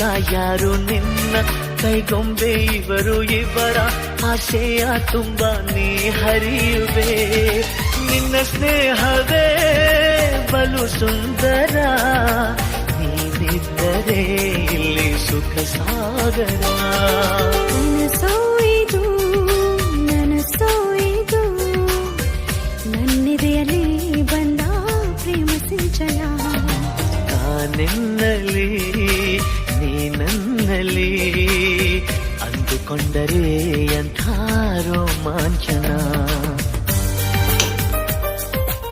ಅಂತ ಯಾರು ನಿನ್ನ ಕೈಗೊಂಬೆ ಇವರು ಇವರ ಆಸೆಯ ತುಂಬ ನೀ ಹರಿಯುವೆ ನಿನ್ನ ಸ್ನೇಹವೇ ಬಲು ಸುಂದರ ನೀನಿದ್ದರೆ ಇಲ್ಲಿ ಸುಖ ಸಾಗರ ನನಸೋಯಿದು ನನಸೋಯಿದು ನನ್ನೆದೆಯಲ್ಲಿ ಬಂದ ಪ್ರೇಮ ಸಿಂಚನ ನಾನೆನ್ನಲಿ ನೀನನ್ನಲಿ ಅಂದುಕೊಂಡರೆ ಅಂಥ ರೋಮಾಂಚನ